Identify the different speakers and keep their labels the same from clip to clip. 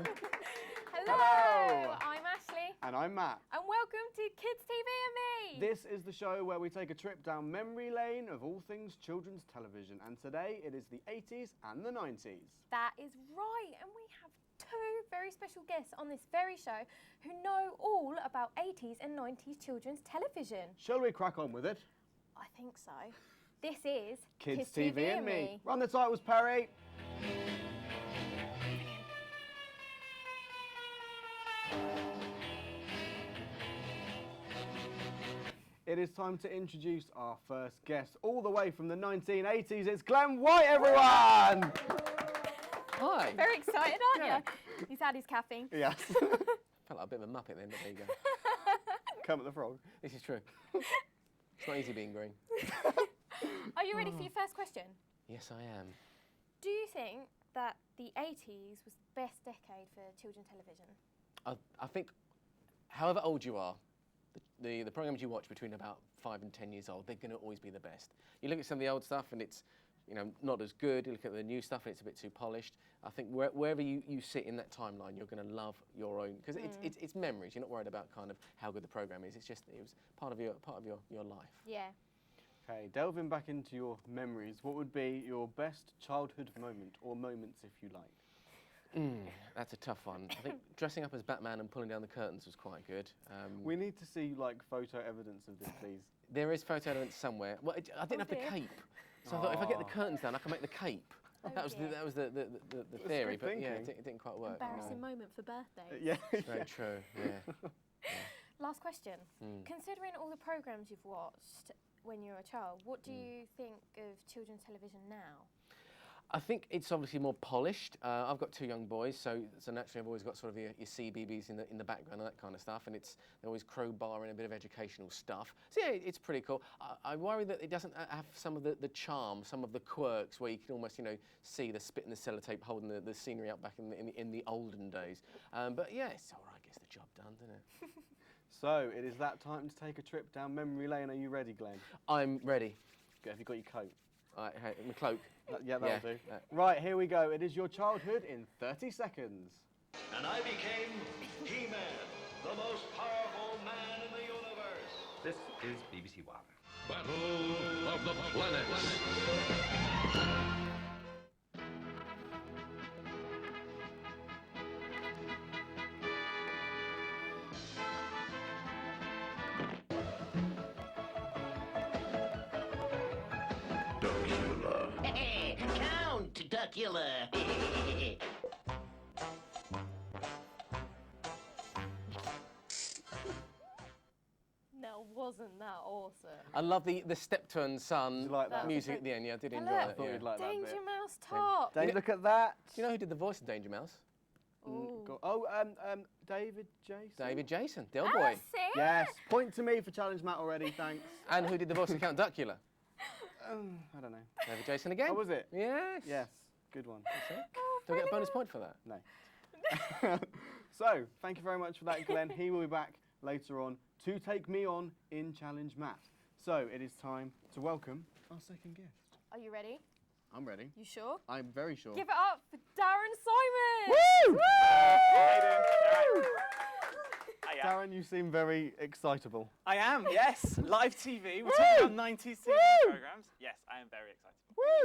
Speaker 1: Hello! I'm Ashley.
Speaker 2: And I'm Matt.
Speaker 1: And welcome to Kids TV and Me!
Speaker 2: This is the show where we take a trip down memory lane of all things children's television. And today it is the 80s and the 90s.
Speaker 1: That is right. And we have two very special guests on this very show who know all about 80s and 90s children's television.
Speaker 2: Shall we crack on with it?
Speaker 1: I think so. This is
Speaker 2: Kids TV and Me. Run the titles, Perry. It is time to introduce our first guest, all the way from the 1980s. It's Glenn White, everyone!
Speaker 3: Hi.
Speaker 1: Very excited, aren't you? He's had his caffeine.
Speaker 2: Yes.
Speaker 3: Felt like a bit of a muppet then, but there you go.
Speaker 2: Kermit the Frog.
Speaker 3: This is true. It's not easy being green.
Speaker 1: Are you ready for your first question?
Speaker 3: Yes, I am.
Speaker 1: Do you think that the 80s was the best decade for children's television?
Speaker 3: I think, however old you are, the programmes you watch between about 5 and 10 years old, they're going to always be the best. You look at some of the old stuff and it's, you know, not as good. You look at the new stuff and it's a bit too polished. I think wherever you sit in that timeline, you're going to love your own, because it's memories. You're not worried about kind of how good the programme is. It's just, it was part of your life.
Speaker 1: Yeah.
Speaker 2: Okay, delving back into your memories, what would be your best childhood moment, or moments if you like?
Speaker 3: That's a tough one. I think dressing up as Batman and pulling down the curtains was quite good.
Speaker 2: We need to see like photo evidence of this, please.
Speaker 3: There is photo evidence somewhere. Well, I didn't have the cape, so I thought if I get the curtains down, I can make the cape. That was the theory, but yeah, it didn't quite work.
Speaker 1: Embarrassing moment for birthdays.
Speaker 2: Yeah.
Speaker 3: Very true. Yeah.
Speaker 1: Last question. Considering all the programmes you've watched when you were a child, what do you think of children's television now?
Speaker 3: I think it's obviously more polished. I've got two young boys, so naturally I've always got sort of your CBeebies in the background and that kind of stuff, and they're always crowbarring a bit of educational stuff. So yeah, it's pretty cool. I worry that it doesn't have some of the charm, some of the quirks where you can almost, you know, see the spit and the sellotape holding the scenery up back in the olden days. But yeah, it's all right. Gets the job done, doesn't it?
Speaker 2: So it is that time to take a trip down memory lane. Are you ready, Glenn?
Speaker 3: I'm ready.
Speaker 2: Have you got your coat?
Speaker 3: Hey, my cloak.
Speaker 2: Yeah, that'll do. Right, here we go. It is your childhood in 30 seconds.
Speaker 4: And I became He-Man, the most powerful man in the universe.
Speaker 5: This is BBC One.
Speaker 6: Battle of the Planets.
Speaker 7: Count Duckula.
Speaker 1: No, wasn't that awesome?
Speaker 3: I love the step-turn sun
Speaker 2: like that?
Speaker 3: music at the end. Yeah, I did enjoy
Speaker 1: Hello.
Speaker 3: that.
Speaker 2: I thought
Speaker 3: Yeah.
Speaker 2: you'd like that bit.
Speaker 1: Danger Mouse top.
Speaker 2: Dave, look at that.
Speaker 3: Do you know who did the voice of Danger Mouse?
Speaker 2: David Jason.
Speaker 3: David Jason, the old boy.
Speaker 1: That's it.
Speaker 2: Yes, point to me for challenge Matt already, thanks.
Speaker 3: And who did the voice of Count Duckula?
Speaker 2: I don't know.
Speaker 3: David Jason again.
Speaker 2: Oh, was it?
Speaker 3: Yes.
Speaker 2: Yes, good one.
Speaker 3: Do I get a bonus point for that?
Speaker 2: No. So, thank you very much for that, Glenn. He will be back later on to take me on in Challenge Matt. So, it is time to welcome our second guest.
Speaker 1: Are you ready?
Speaker 2: I'm ready.
Speaker 1: You sure?
Speaker 2: I'm very sure.
Speaker 1: Give it up for Darren Simon!
Speaker 2: Woo!
Speaker 5: Hiya.
Speaker 2: Darren, you seem very excitable.
Speaker 5: I am, yes. Live TV. We're talking about 90s TV programmes. Yes, I am very excited.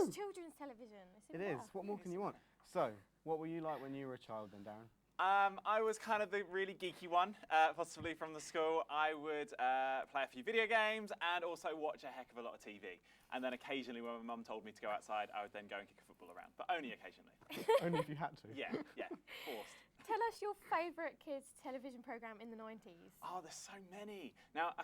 Speaker 1: It's children's television.
Speaker 2: It is. What more can you want? So, what were you like when you were a child then, Darren?
Speaker 5: I was kind of the really geeky one, possibly from the school. I would play a few video games and also watch a heck of a lot of TV. And then occasionally when my mum told me to go outside, I would then go and kick a football around, but only occasionally.
Speaker 2: Only if you had to.
Speaker 5: Yeah, forced.
Speaker 1: Tell us your favourite kids' television programme in the 90s.
Speaker 5: Oh, there's so many. Now, I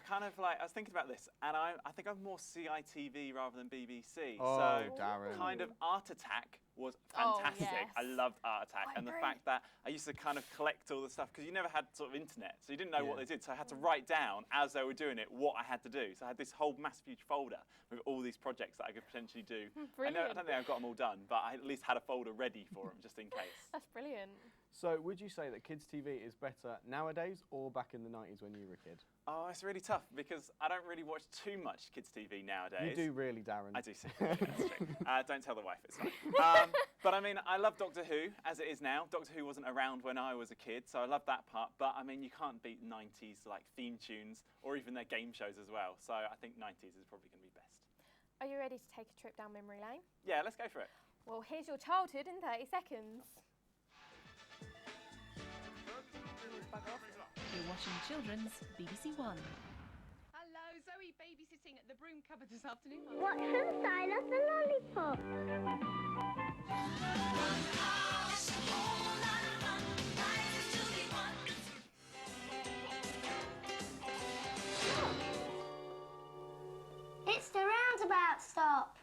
Speaker 5: was thinking about this, and I think I'm more CITV rather than BBC.
Speaker 2: Oh,
Speaker 5: so
Speaker 2: Darren.
Speaker 5: kind of Art Attack was fantastic.
Speaker 1: yes.
Speaker 5: I loved Art Attack,
Speaker 1: I
Speaker 5: and the
Speaker 1: agree.
Speaker 5: fact that I used to kind of collect all the stuff, because you never had sort of internet, so you didn't know what they did, so I had to write down, as they were doing it, what I had to do. So I had this whole massive huge folder with all these projects that I could potentially do. I don't think I've got them all done, but I at least had a folder ready for them, just in case.
Speaker 1: That's brilliant.
Speaker 2: So, would you say that kids' TV is better nowadays or back in the 90s when you were a kid?
Speaker 5: Oh, it's really tough because I don't really watch too much kids' TV nowadays.
Speaker 2: You do really, Darren.
Speaker 5: I do see. That's true. Don't tell the wife, it's fine. But I mean, I love Doctor Who as it is now. Doctor Who wasn't around when I was a kid, so I love that part. But I mean, you can't beat 90s like theme tunes or even their game shows as well. So I think 90s is probably going to be best.
Speaker 1: Are you ready to take a trip down memory lane?
Speaker 5: Yeah, let's go for it.
Speaker 1: Well, here's your childhood in 30 seconds.
Speaker 8: You're watching Children's BBC One.
Speaker 9: Hello, Zoe babysitting at the broom cupboard this afternoon.
Speaker 10: What's inside of the lollipop? It's the roundabout stop.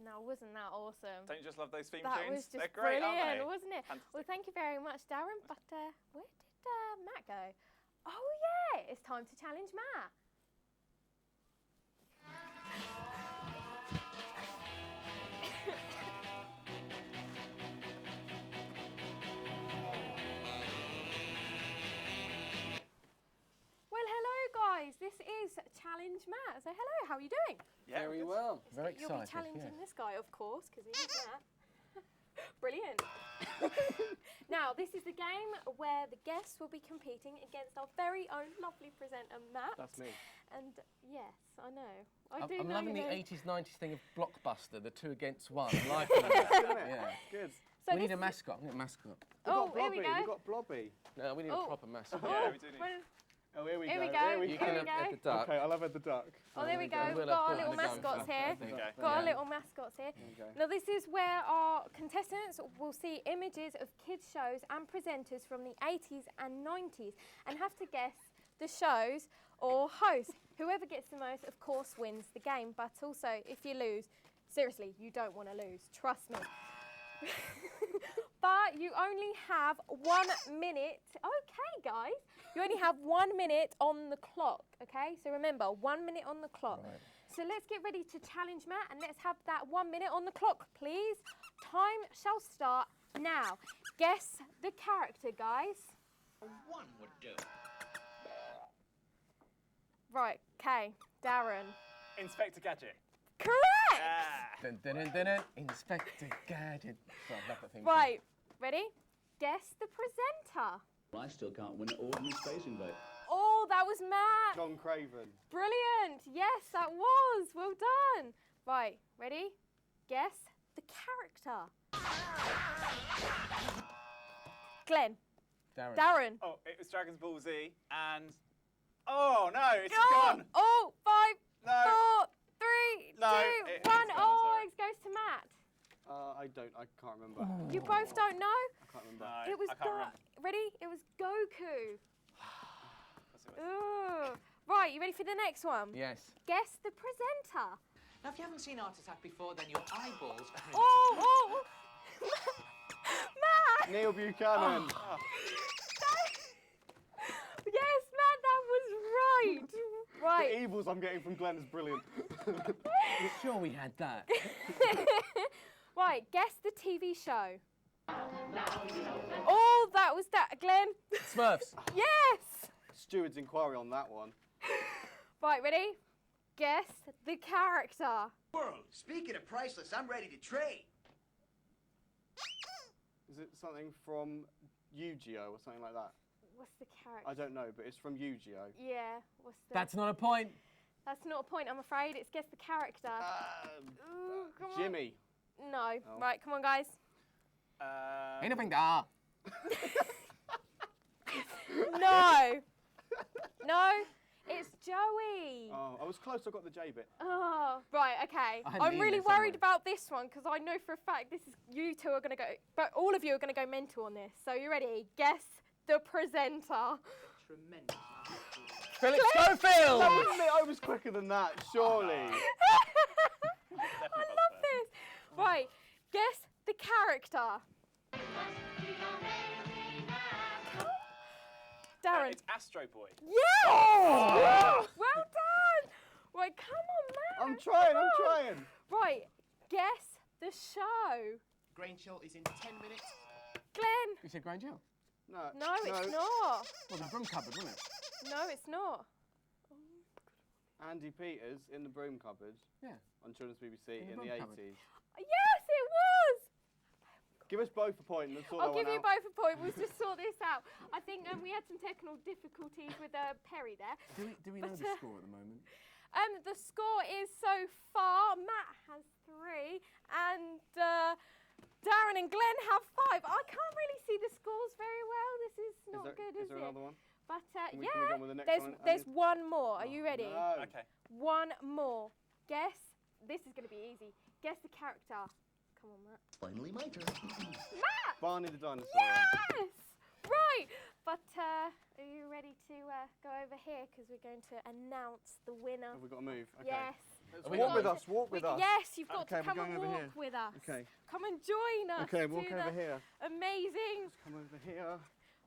Speaker 1: Now, wasn't that awesome?
Speaker 5: Don't you just love those theme
Speaker 1: That
Speaker 5: tunes?
Speaker 1: was just
Speaker 5: They're great,
Speaker 1: brilliant,
Speaker 5: aren't they?
Speaker 1: wasn't it?
Speaker 5: Fantastic.
Speaker 1: Well, thank you very much, Darren. But where did Matt go? Oh, yeah, it's time to challenge Matt. Well, hello, guys. This is Challenge Matt. So, hello, how are you doing?
Speaker 5: Yeah,
Speaker 3: Very
Speaker 5: good.
Speaker 3: well. Very
Speaker 1: You'll be
Speaker 3: excited.
Speaker 1: challenging
Speaker 3: yeah.
Speaker 1: this guy, of course, because he's Matt. Brilliant. Now, this is the game where the guests will be competing against our very own lovely presenter, Matt.
Speaker 2: That's me.
Speaker 1: And yes, I know.
Speaker 3: I'm
Speaker 1: know
Speaker 3: loving
Speaker 1: you
Speaker 3: the
Speaker 1: know.
Speaker 3: 80s, 90s thing of Blockbuster, the 2 against 1. I'm liking that. Yeah.
Speaker 2: Good.
Speaker 1: So
Speaker 3: We need
Speaker 1: this
Speaker 3: a mascot. We need a mascot.
Speaker 1: Oh, here we go.
Speaker 2: We've got Blobby.
Speaker 3: No, we need
Speaker 1: Oh.
Speaker 3: a proper mascot.
Speaker 5: Yeah, we do need.
Speaker 1: Well,
Speaker 2: Oh, here we
Speaker 1: Here
Speaker 2: go.
Speaker 1: we go.
Speaker 2: Here we
Speaker 3: You
Speaker 1: Here
Speaker 3: can
Speaker 1: we
Speaker 3: have
Speaker 1: go.
Speaker 3: Ed the duck.
Speaker 2: Okay, I'll have Ed the duck.
Speaker 1: oh, there we go.
Speaker 3: And
Speaker 1: We've
Speaker 3: we'll
Speaker 1: got our
Speaker 3: put
Speaker 1: little
Speaker 3: the gun
Speaker 1: mascots
Speaker 3: for-
Speaker 1: here.
Speaker 3: there you go.
Speaker 1: Got our
Speaker 3: Yeah.
Speaker 1: little mascots here.
Speaker 2: Okay.
Speaker 1: Now, this is where our contestants will see images of kids' shows and presenters from the 80s and 90s and have to guess the shows or host. Whoever gets the most, of course, wins the game. But also, if you lose, seriously, you don't want to lose. Trust me. But you only have 1 minute. Okay, guys. You only have 1 minute on the clock, okay? So remember, 1 minute on the clock.
Speaker 3: Right.
Speaker 1: So let's get ready to challenge Matt and let's have that 1 minute on the clock, please. Time shall start now. Guess the character, guys.
Speaker 7: One would do.
Speaker 1: Right, okay. Darren.
Speaker 5: Inspector Gadget.
Speaker 1: Correct!
Speaker 5: Ah.
Speaker 3: Dun, dun, dun, dun, dun. Inspector Gadget. So I love that thing.
Speaker 1: Right, ready? Guess the presenter.
Speaker 11: I still can't win an ordinary space invite.
Speaker 1: Oh, that was Matt.
Speaker 2: John Craven.
Speaker 1: Brilliant. Yes, that was. Well done. Right, ready? Guess the character. Glenn.
Speaker 3: Darren.
Speaker 1: Darren.
Speaker 5: Oh, it was Dragon's Ball Z, and oh no, it's
Speaker 1: Oh,
Speaker 5: gone.
Speaker 1: oh, 5,
Speaker 5: No.
Speaker 1: 4, 3,
Speaker 5: No,
Speaker 1: 2,
Speaker 5: it's
Speaker 1: 1.
Speaker 5: gone,
Speaker 1: Oh,
Speaker 5: sorry.
Speaker 1: it goes to Matt.
Speaker 2: I can't remember.
Speaker 1: You both don't know?
Speaker 2: I can't remember.
Speaker 5: No,
Speaker 1: It was
Speaker 5: I can't remember.
Speaker 1: Ready? It was Goku.
Speaker 5: What's it with?
Speaker 1: Ooh. Right, you ready for the next one?
Speaker 3: Yes.
Speaker 1: Guess the presenter.
Speaker 12: Now, if you haven't seen Art Attack before, then your eyeballs are in
Speaker 1: Oh, Matt!
Speaker 2: Neil Buchanan.
Speaker 1: Yes, Matt, that was right. Right.
Speaker 2: The evils I'm getting from Glenn is brilliant.
Speaker 3: You sure we had that?
Speaker 1: Right, guess the TV show. Oh, that was that, Glenn.
Speaker 3: Smurfs.
Speaker 1: Yes.
Speaker 2: Steward's inquiry on that one.
Speaker 1: Right, ready? Guess the character.
Speaker 7: World, speaking of priceless, I'm ready to trade.
Speaker 2: Is it something from Yu-Gi-Oh or something like that?
Speaker 1: What's the character?
Speaker 2: I don't know, but it's from Yu-Gi-Oh.
Speaker 1: Yeah, what's the...
Speaker 3: That's not a point.
Speaker 1: That's not a point, I'm afraid. It's guess the character. Ooh, come on.
Speaker 2: Jimmy.
Speaker 1: No.
Speaker 2: Oh.
Speaker 1: Right, come on, guys.
Speaker 3: Ain't nothing there.
Speaker 1: No. No. It's Joey.
Speaker 2: Oh, I was close. I got the J bit.
Speaker 1: Oh, right, okay.
Speaker 3: I had
Speaker 1: I'm
Speaker 3: an
Speaker 1: really
Speaker 3: email somewhere.
Speaker 1: worried about this one because I know for a fact this is you two are going to go, but all of you are going to go mental on this. So you ready? Guess the presenter.
Speaker 12: tremendous.
Speaker 3: Felix Schofield!
Speaker 2: That wasn't it. I was quicker than that, surely.
Speaker 1: I love this. Right, guess the character. Darren. Darren.
Speaker 5: It's Astro Boy.
Speaker 1: Yes!
Speaker 2: Oh!
Speaker 1: Well done. Right, come on, Matt.
Speaker 2: I'm trying.
Speaker 1: Right, guess the show.
Speaker 12: Grain Chill is in 10 minutes.
Speaker 1: Glenn.
Speaker 3: You said Grain Jill?
Speaker 1: No, it's not.
Speaker 3: Well, the broom cupboard, wasn't it?
Speaker 1: No, it's not.
Speaker 2: Andy Peters in the broom cupboard.
Speaker 3: Yeah.
Speaker 2: On Children's BBC in the
Speaker 3: broom cupboard.
Speaker 2: 80s.
Speaker 1: Yes, it was.
Speaker 2: Give us both a point. Let's sort
Speaker 1: I'll
Speaker 2: that
Speaker 1: give
Speaker 2: one
Speaker 1: you
Speaker 2: out.
Speaker 1: both a point. We'll just sort this out. I think we had some technical difficulties with Perry there.
Speaker 3: Do we know the score at the moment?
Speaker 1: The score is so far, Matt has 3 and Darren and Glenn have 5. I can't really see the scores very well. This is not good, is
Speaker 2: there
Speaker 1: it?
Speaker 2: another one?
Speaker 1: But
Speaker 2: Can we go on with the next one?
Speaker 1: there's one more. Are you ready?
Speaker 2: No.
Speaker 5: Okay.
Speaker 1: One more. Guess. This is going to be easy. Guess the character. Come on, Matt.
Speaker 7: Finally my turn.
Speaker 1: Matt!
Speaker 2: Barney the dinosaur.
Speaker 1: Yes! Right. But are you ready to go over here? Because we're going to announce the winner.
Speaker 2: Have we got to move? Okay.
Speaker 1: Yes.
Speaker 2: Walk with us. Walk with us.
Speaker 1: Yes, you've got
Speaker 2: Okay,
Speaker 1: to come
Speaker 2: we're
Speaker 1: and
Speaker 2: going over
Speaker 1: walk
Speaker 2: here.
Speaker 1: with us.
Speaker 2: Okay.
Speaker 1: Come and join us.
Speaker 2: Okay, walk
Speaker 1: to
Speaker 2: over
Speaker 1: the
Speaker 2: here.
Speaker 1: Amazing.
Speaker 2: Come over here.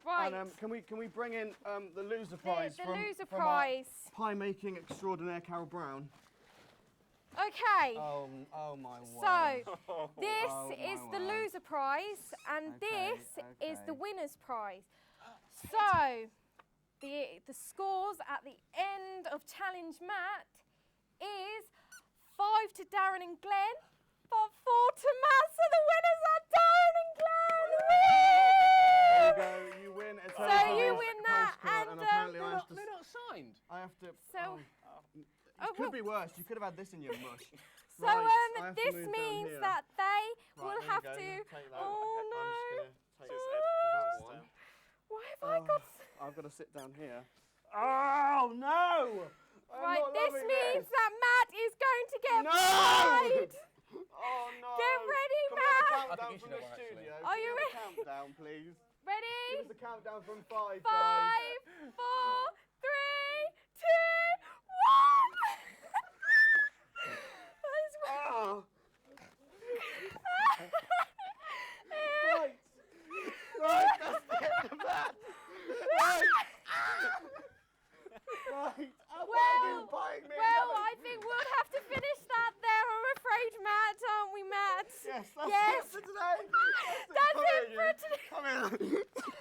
Speaker 1: Right.
Speaker 2: And can we bring in the loser prize
Speaker 1: the
Speaker 2: from
Speaker 1: loser
Speaker 2: from
Speaker 1: prize.
Speaker 2: our pie making extraordinaire Carol Brown?
Speaker 1: Okay.
Speaker 2: Oh my word.
Speaker 1: So this
Speaker 2: Oh,
Speaker 1: is
Speaker 2: my
Speaker 1: the
Speaker 2: word.
Speaker 1: loser prize, and
Speaker 2: Okay,
Speaker 1: this is the
Speaker 2: okay.
Speaker 1: winner's prize. So the scores at the end of Challenge Matt is 5 to Darren and Glenn, but 4 to Matt. So the winners are Darren and Glenn.
Speaker 2: There you
Speaker 1: Woo!
Speaker 2: go. You win. It's
Speaker 1: So
Speaker 2: over.
Speaker 1: you
Speaker 2: It's
Speaker 1: win
Speaker 2: a
Speaker 1: that,
Speaker 2: postcard,
Speaker 1: and,
Speaker 2: apparently I have to.
Speaker 3: They're not signed.
Speaker 2: I have to.
Speaker 1: So-
Speaker 2: It could be worse. You could have had this in your mush.
Speaker 1: So
Speaker 2: Right, I have to
Speaker 1: this
Speaker 2: move down
Speaker 1: means
Speaker 2: here.
Speaker 1: that they
Speaker 2: Right,
Speaker 1: will
Speaker 2: there you
Speaker 1: have
Speaker 2: go.
Speaker 1: to.
Speaker 2: Take that.
Speaker 1: Oh
Speaker 2: I'm
Speaker 1: no!
Speaker 2: just gonna take
Speaker 5: Cheers,
Speaker 2: that one.
Speaker 1: Why have I got?
Speaker 2: I've got to sit down here. Oh no!
Speaker 1: Right, this means that Matt is going to get
Speaker 2: No!
Speaker 1: fried.
Speaker 2: Oh no!
Speaker 1: Get ready,
Speaker 2: Can we have a
Speaker 1: Matt.
Speaker 2: countdown
Speaker 3: I think you
Speaker 2: from
Speaker 3: should
Speaker 2: the
Speaker 3: have one, actually.
Speaker 2: studio?
Speaker 1: Are you
Speaker 2: Can we have
Speaker 1: ready?
Speaker 2: a countdown, please?
Speaker 1: Ready?
Speaker 2: Give us a countdown from 5,
Speaker 1: 5,
Speaker 2: guys.
Speaker 1: 4, 3, 2, 1. That's
Speaker 2: Oh. Right. Right, that's the end of that. Right. Right.
Speaker 1: Well, I think we'll have to finish that there, I'm afraid, Matt, aren't we, Matt?
Speaker 2: Yes, that's
Speaker 1: Yes.
Speaker 2: it for today.
Speaker 1: That's
Speaker 2: Come
Speaker 1: it
Speaker 2: here,
Speaker 1: for
Speaker 2: you.
Speaker 1: today.
Speaker 2: Come here.